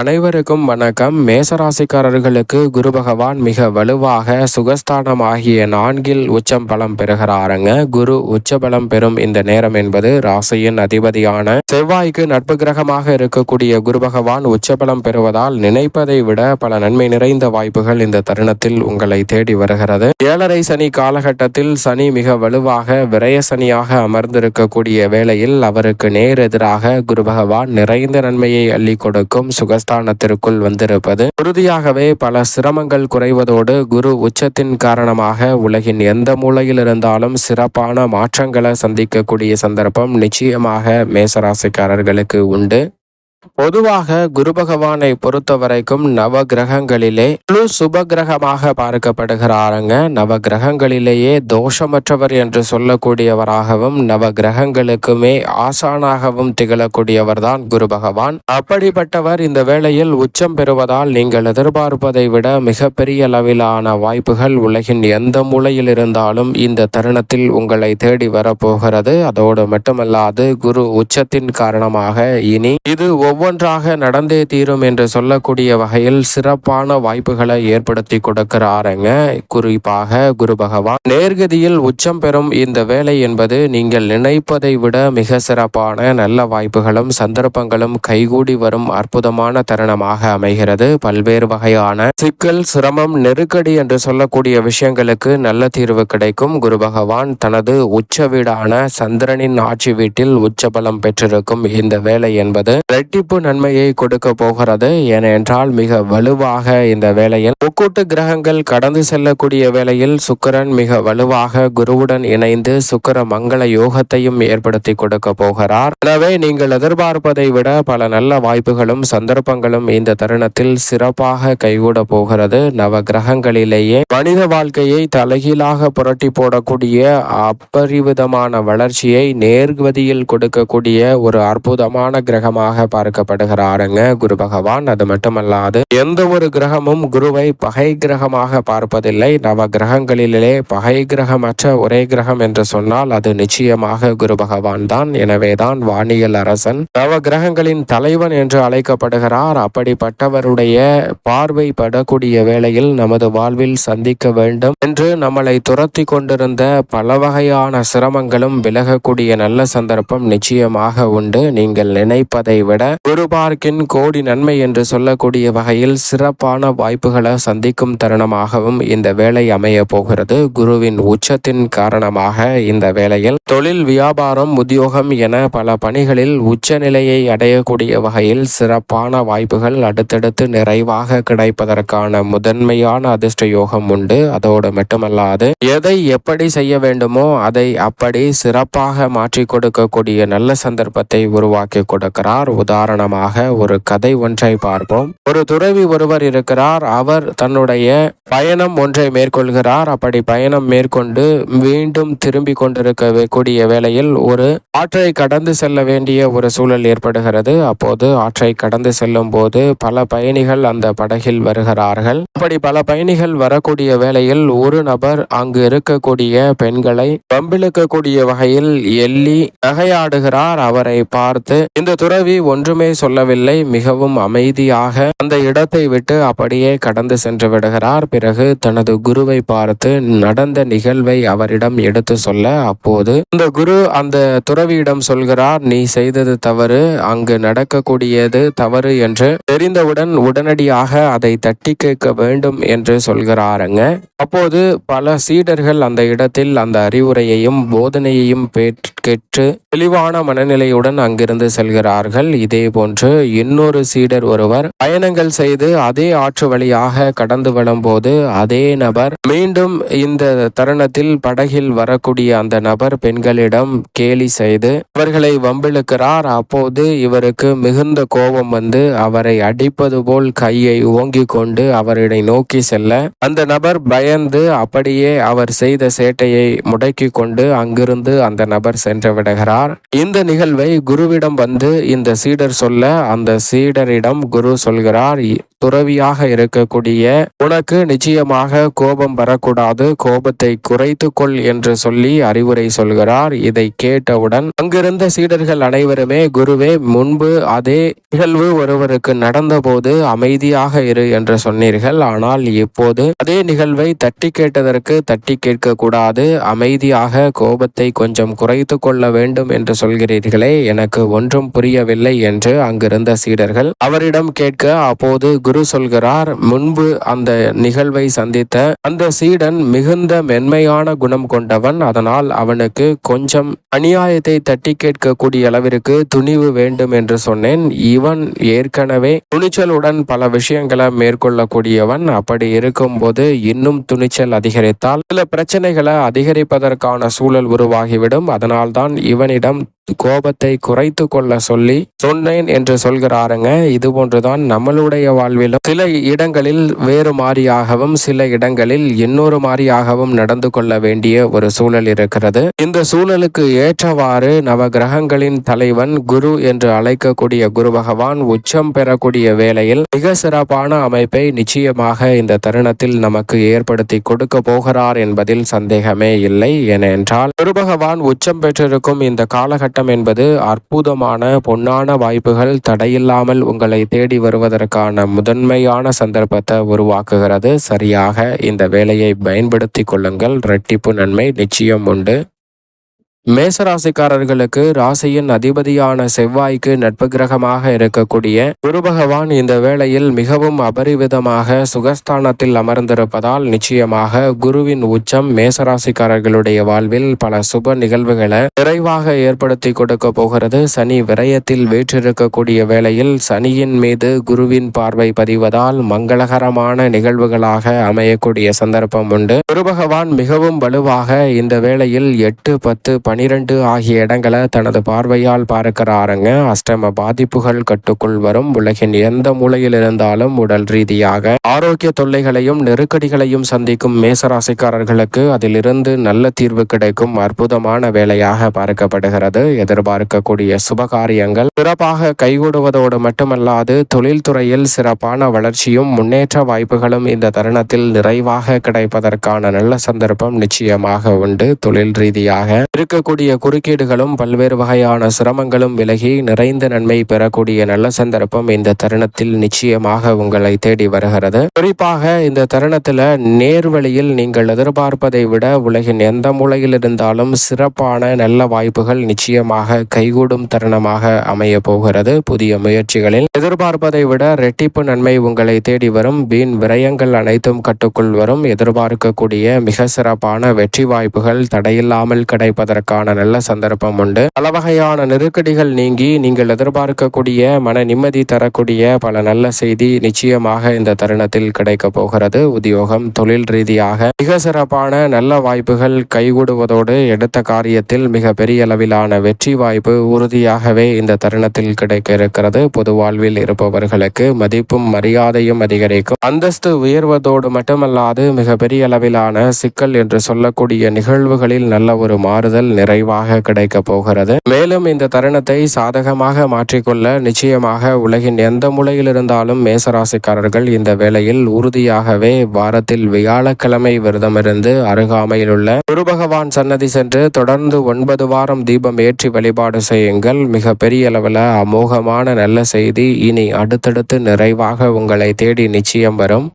அனைவருக்கும் வணக்கம். மேசராசிக்காரர்களுக்கு குரு பகவான் மிக வலுவாக சுகஸ்தானம் ஆகிய 4 உச்சம் பலம் பெறுகிறாருங்க. குரு உச்ச பலம் பெறும் இந்த நேரம் என்பது ராசியின் அதிபதியான செவ்வாய்க்கு நட்பு கிரகமாக இருக்கக்கூடிய குரு பகவான் உச்ச பலம் பெறுவதால் நினைப்பதை விட பல நன்மை நிறைந்த வாய்ப்புகள் இந்த தருணத்தில் உங்களை தேடி வருகிறது. 7.5 சனி காலகட்டத்தில் சனி மிக வலுவாக விரய சனியாக அமர்ந்திருக்கக்கூடிய வேளையில் அவருக்கு நேர் எதிராக குரு பகவான் நிறைந்த நன்மையை அள்ளி கொடுக்கும் சுகஸ்தானத்திற்குள் வந்திருப்பது உறுதியாகவே பல சிரமங்கள் குறைவதோடு குரு உச்சத்தின் காரணமாக உலகின் எந்த மூலையில் இருந்தாலும் சிறப்பான மாற்றங்களை சந்திக்கக்கூடிய சந்தர்ப்பம் நிச்சயமாக மேசராசிக்காரர்களுக்கு உண்டு. பொதுவாக குரு பகவானை பொறுத்த வரைக்கும் நவ கிரகங்களிலே முழு சுப கிரகமாக பார்க்கப்படுகிறாருங்க. நவ கிரகங்களிலேயே தோஷமற்றவர் என்று சொல்லக்கூடியவராகவும் நவ கிரகங்களுக்குமே ஆசானாகவும் திகழக்கூடியவர் தான் குரு பகவான். அப்படிப்பட்டவர் இந்த வேளையில் உச்சம் பெறுவதால் நீங்கள் எதிர்பார்ப்பதை விட மிகப்பெரிய அளவிலான வாய்ப்புகள் உலகின் எந்த மூலையில் இருந்தாலும் இந்த தருணத்தில் உங்களை தேடி வரப்போகிறது. அதோடு மட்டுமல்லாது குரு உச்சத்தின் காரணமாக இனி இது ஒவ்வொன்றாக நடந்தே தீரும் என்று சொல்லக்கூடிய வகையில் சிறப்பான வாய்ப்புகளை ஏற்படுத்தி கொடுக்கிறாருங்க. குறிப்பாக குரு பகவான் நேர்கதியில் உச்சம் பெறும் இந்த வேலை என்பது நீங்கள் நினைப்பதை விட மிக சிறப்பான நல்ல வாய்ப்புகளும் சந்தர்ப்பங்களும் கைகூடி வரும் அற்புதமான தருணமாக அமைகிறது. பல்வேறு வகையான சிக்கல், சிரமம், நெருக்கடி என்று சொல்லக்கூடிய விஷயங்களுக்கு நல்ல தீர்வு கிடைக்கும். குரு பகவான் தனது உச்ச வீடான சந்திரனின் ஆட்சி வீட்டில் உச்ச பலம் பெற்றிருக்கும் இந்த வேலை என்பது இரட்டிப்பு நன்மையை கொடுக்க போகிறது. ஏனென்றால் மிக வலுவாக இந்த வேளையில் முக்கூட்டு கிரகங்கள் கடந்து செல்லக்கூடிய வேளையில் சுக்கிரன் மிக வலுவாக குருவுடன் இணைந்து சுக்கிர மங்கள யோகத்தையும் ஏற்படுத்தி கொடுக்க போகிறார். எனவே நீங்கள் எதிர்பார்ப்பதை விட பல நல்ல வாய்ப்புகளும் சந்தர்ப்பங்களும் இந்த தருணத்தில் சிறப்பாக கைகூட போகிறது. நவ கிரகங்களிலேயே மனித வாழ்க்கையை தலைகீழாக புரட்டி போடக்கூடிய அப்பரிவிதமான வளர்ச்சியை நேர்கதியில் கொடுக்கக்கூடிய ஒரு அற்புதமான கிரகமாக பார்க்கப்படுகிறாருங்க குரு பகவான். அது மட்டுமல்லாது எந்த ஒரு கிரகமும் குருவை பகை கிரகமாக பார்ப்பதில்லை. நவ கிரகங்களிலே பகை கிரகமற்ற ஒரே கிரகம் என்று சொன்னால் அது நிச்சயமாக குரு பகவான் தான். எனவேதான் வானியல் அரசன் நவ கிரகங்களின் தலைவன் என்று அழைக்கப்படுகிறார். அப்படிப்பட்டவருடைய பார்வை படக்கூடிய வேளையில் நமது வாழ்வில் சந்திக்க வேண்டும் என்று நம்மளை துரத்தி கொண்டிருந்த பல வகையான சிரமங்களும் விலகக்கூடிய நல்ல சந்தர்ப்பம் நிச்சயமாக உண்டு. நீங்கள் நினைப்பதை விட குரு பார்க்கின் கோடி நன்மை என்று சொல்லக்கூடிய வகையில் சிறப்பான வாய்ப்புகளை சந்திக்கும் தருணமாகவும் இந்த வேலை அமைய போகிறது. குருவின் உச்சத்தின் காரணமாக இந்த வேளையில் தொழில், வியாபாரம், உத்தியோகம் என பல பணிகளில் உச்ச நிலையை அடையக்கூடிய வகையில் சிறப்பான வாய்ப்புகள் அடுத்தடுத்து நிறைவாக கிடைப்பதற்கான முதன்மையான அதிர்ஷ்ட யோகம் உண்டு. அதோடு மட்டுமல்லாது எதை எப்படி செய்ய வேண்டுமோ அதை அப்படி சிறப்பாக மாற்றி கொடுக்கக்கூடிய நல்ல சந்தர்ப்பத்தை உருவாக்கி கொடுக்கிறார். உதாரணமாக ஒரு கதை ஒன்றை பார்ப்போம். ஒரு துறவி ஒருவர் இருக்கிறார். அவர் தன்னுடைய பயணம் ஒன்றை மேற்கொள்கிறார். அப்படி பயணம் மேற்கொண்டு மீண்டும் திரும்பி கொண்டிருக்கக்கூடிய வேளையில் ஒரு ஆற்றை கடந்து செல்ல வேண்டிய ஒரு சூழல் ஏற்படுகிறது. அப்போது ஆற்றை கடந்து செல்லும் போது பல பயணிகள் அந்த படகில் வருகிறார்கள். அப்படி பல பயணிகள் வரக்கூடிய வேளையில் ஒரு நபர் அங்கு இருக்கக்கூடிய பெண்களை வம்பிழுக்கக்கூடிய வகையில் எள்ளி நகையாடுகிறார். அவரை பார்த்து இந்த துறவி ஒன்றுமே சொல்லவில்லை. மிகவும் அமைதியாக அந்த இடத்தை விட்டு அப்படியே கடந்து சென்று விடுகிறார். பிறகு தனது குருவை பார்த்து நடந்த நிகழ்வை அவரிடம் எடுத்து சொல்ல, அப்போது இந்த குரு அந்த துறவியிடம் சொல்கிறார், நீ செய்தது தவறு, அங்கு நடக்கக்கூடியது தவறு என்று தெரிந்தவுடன் உடனடியாக அதை தட்டி கேட்க வேண்டும் என்று சொல்கிறாருங்க. அப்போது பல சீடர்கள் அந்த இடத்தில் அந்த அறிவுரையையும் போதனையையும் கேட்டு தெளிவான மனநிலையுடன் அங்கிருந்து செல்கிறார்கள். இதே போன்று இன்னொரு சீடர் ஒருவர் பயணங்கள் செய்து அதே ஆற்று வழியாக கடந்து வரும்போது அதே நபர் மீண்டும் இந்த தருணத்தில் படகில் வரக்கூடிய அந்த நபர் பெண்களிடம் கேலி செய்து அவர்களை வம்பிழுக்கிறார். அப்போது இவருக்கு மிகுந்த கோபம் வந்து அவரை அடிப்பது போல் கையை ஓங்கி கொண்டு அவரை நோக்கி செல்ல அந்த நபர் பயந்து அப்படியே அவர் செய்த சேட்டையை முடக்கி கொண்டு அங்கிருந்து அந்த நபர் சென்று விடுகிறார். இந்த நிகழ்வை குருவிடம் வந்து இந்த சீடர் சொல்ல அந்த சீடரிடம் குரு சொல்கிறார், துறவியாக இருக்கக்கூடிய உனக்கு நிச்சயமாக கோபம் வரக்கூடாது, கோபத்தை குறைத்து கொள் என்று சொல்லி அறிவுரை சொல்கிறார். இதை கேட்டவுடன் அங்கிருந்த சீடர்கள் அனைவருமே, குருவே, முன்பு அதே நிகழ்வு ஒருவருக்கு நடந்தபோது அமைதியாக இரு என்று சொன்னீர்கள், ஆனால் இப்போது அதே நிகழ்வை தட்டி கேட்டதற்கு தட்டி கேட்க கூடாது, அமைதியாக கோபத்தை கொஞ்சம் குறைத்து கொள்ள வேண்டும் என்று சொல்கிறீர்களே, எனக்கு ஒன்றும் புரியவில்லை என்று அங்கிருந்த சீடர்கள் அவரிடம் கேட்க, அப்போது குரு சொல்கிறார், முன்பு அந்த நிகழ்வை சந்தித்த அந்த சீடன் மிகுந்த மென்மையான குணம் கொண்டவன், அதனால் அவனுக்கு கொஞ்சம் அநியாயத்தை தட்டி கேட்கக்கூடிய அளவிற்கு துணிவு வேண்டும் என்று சொன்னேன். இவன் ஏற்கனவே துணிச்சலுடன் பல விஷயங்களை மேற்கொள்ளக்கூடியவன். அப்படி இருக்கும்போது இன்னும் துணிச்சல் அதிகரித்தால் சில பிரச்சனைகளை அதிகரிப்பதற்கான சூழல் உருவாகிவிடும். அதனால்தான் இவனிடம் கோபத்தை குறைத்து கொள்ள சொல்லி சொன்னேன் என்று சொல்கிறாருங்க. இது போன்றுதான் நம்மளுடைய வாழ்விலும் சில இடங்களில் வேறு மாதிரியாகவும் சில இடங்களில் இன்னொரு மாதிரியாகவும் நடந்து கொள்ள வேண்டிய ஒரு சூழல் இருக்கிறது. இந்த சூழலுக்கு ஏற்றவாறு நவ கிரகங்களின் தலைவன் குரு என்று அழைக்கக்கூடிய குரு பகவான் உச்சம் பெறக்கூடிய வேளையில் மிக சிறப்பான அமைப்பை நிச்சயமாக இந்த தருணத்தில் நமக்கு ஏற்படுத்தி கொடுக்க போகிறார் என்பதில் சந்தேகமே இல்லை. ஏனென்றால் குரு பகவான் உச்சம் பெற்றிருக்கும் இந்த காலகட்டம் என்பது அற்புதமான பொன்னான வாய்ப்புகள் தடையில்லாமல் உங்களை தேடி வருவதற்கான முதன்மையான சந்தர்ப்பத்தை உருவாக்குகிறது. சரியாக இந்த வேலையை பயன்படுத்தி கொள்ளுங்கள், இரட்டிப்பு நன்மை நிச்சயம் உண்டு. மேசராசிக்காரர்களுக்கு ராசியின் அதிபதியான செவ்வாய்க்கு நட்பு கிரகமாக இருக்கக்கூடிய குரு பகவான் இந்த வேளையில் மிகவும் அபரிவிதமாக சுகஸ்தானத்தில் அமர்ந்திருப்பதால் நிச்சயமாக குருவின் உச்சம் மேசராசிக்காரர்களுடைய வாழ்வில் பல சுப நிகழ்வுகளை நிறைவாக ஏற்படுத்தி கொடுக்க போகிறது. சனி விரயத்தில் வீற்றிருக்கக்கூடிய வேளையில் சனியின் மீது குருவின் பார்வை பதிவதால் மங்களகரமான நிகழ்வுகளாக அமையக்கூடிய சந்தர்ப்பம் உண்டு. குரு பகவான் மிகவும் வலுவாக இந்த வேளையில் 8, 10, 12 ஆகிய இடங்களை தனது பார்வையால் பார்க்கிறாருங்க. அஷ்டம பாதிப்புகள் கட்டுக்குள் வரும். உலகின் எந்த மூலையில் இருந்தாலும் உடல் ரீதியாக ஆரோக்கிய தொல்லைகளையும் நெருக்கடிகளையும் சந்திக்கும் மேசராசிக்காரர்களுக்கு அதிலிருந்து நல்ல தீர்வு கிடைக்கும் அற்புதமான வேலையாக பார்க்கப்படுகிறது. எதிர்பார்க்கக்கூடிய சுபகாரியங்கள் சிறப்பாக கைகூடுவதோடு மட்டுமல்லாது தொழில்துறையில் சிறப்பான வளர்ச்சியும் முன்னேற்ற வாய்ப்புகளும் இந்த தருணத்தில் நிறைவாக கிடைப்பதற்கான நல்ல சந்தர்ப்பம் நிச்சயமாக உண்டு. தொழில் ரீதியாக இருக்கக்கூடிய குறுக்கீடுகளும் பல்வேறு வகையான சிரமங்களும் விலகி நிறைந்த நன்மை பெறக்கூடிய நல்ல சந்தர்ப்பம் இந்த தருணத்தில் நிச்சயமாக உங்களை தேடி வருகிறது. குறிப்பாக இந்த தருணத்தில் நேர்வழியில் நீங்கள் எதிர்பார்ப்பதை விட உலகின் எந்த மூலையில் இருந்தாலும் சிறப்பான நல்ல வாய்ப்புகள் நிச்சயமாக கைகூடும் தருணமாக அமைய போகிறது. புதிய முயற்சிகளில் எதிர்பார்ப்பதை விட இரட்டிப்பு நன்மை உங்களை தேடி வரும். வீண் விரயங்கள் அனைத்தும் கட்டுக்குள் வரும். எதிர்பார்க்கக்கூடிய மிக சிறப்பான வெற்றி வாய்ப்புகள் தடையில்லாமல் கிடைப்பதற்கான நல்ல சந்தர்ப்பம் உண்டு. பல வகையான நெருக்கடிகள் நீங்கி நீங்கள் எதிர்பார்க்கக்கூடிய மன நிம்மதி தரக்கூடிய பல நல்ல செய்தி நிச்சயமாக இந்த தருணத்தில் கிடைக்க போகிறது. உத்தியோகம், தொழில் ரீதியாக மிக சிறப்பான நல்ல வாய்ப்புகள் கைகூடுவதோடு எடுத்த காரியத்தில் மிக பெரிய அளவிலான வெற்றி வாய்ப்பு உறுதியாகவே இந்த தருணத்தில் கிடைக்க இருக்கிறது. பொது வாழ்வில் இருப்பவர்களுக்கு மதிப்பும் மரியாதையும் அதிகரிக்கும். அந்தஸ்து உயர்வதோடு மட்டுமல்லாது மிக பெரிய அளவிலான சிக்கல் என்று சொல்லக்கூடிய நிகழ்வுகளில் நல்ல ஒரு மாறுதல் நிறைவாக கிடைக்க போகிறது. மேலும் இந்த தருணத்தை சாதகமாக மாற்றிக்கொள்ள நிச்சயமாக உலகின் எந்த மூலையில் இருந்தாலும் மேசராசிக்காரர்கள் இந்த வேளையில் உறுதியாகவே வாரத்தில் வியாழக்கிழமை விரதமிருந்து அருகாமையில் உள்ள குரு பகவான் சன்னதி சென்று தொடர்ந்து 9 வாரம் தீபம் ஏற்றி வழிபாடு செய்யுங்கள். மிக பெரிய அளவில் அமோகமான நல்ல செய்தி இனி அடுத்தடுத்து நிறைவாக உங்களை தேடி நிச்சயம் வரும்.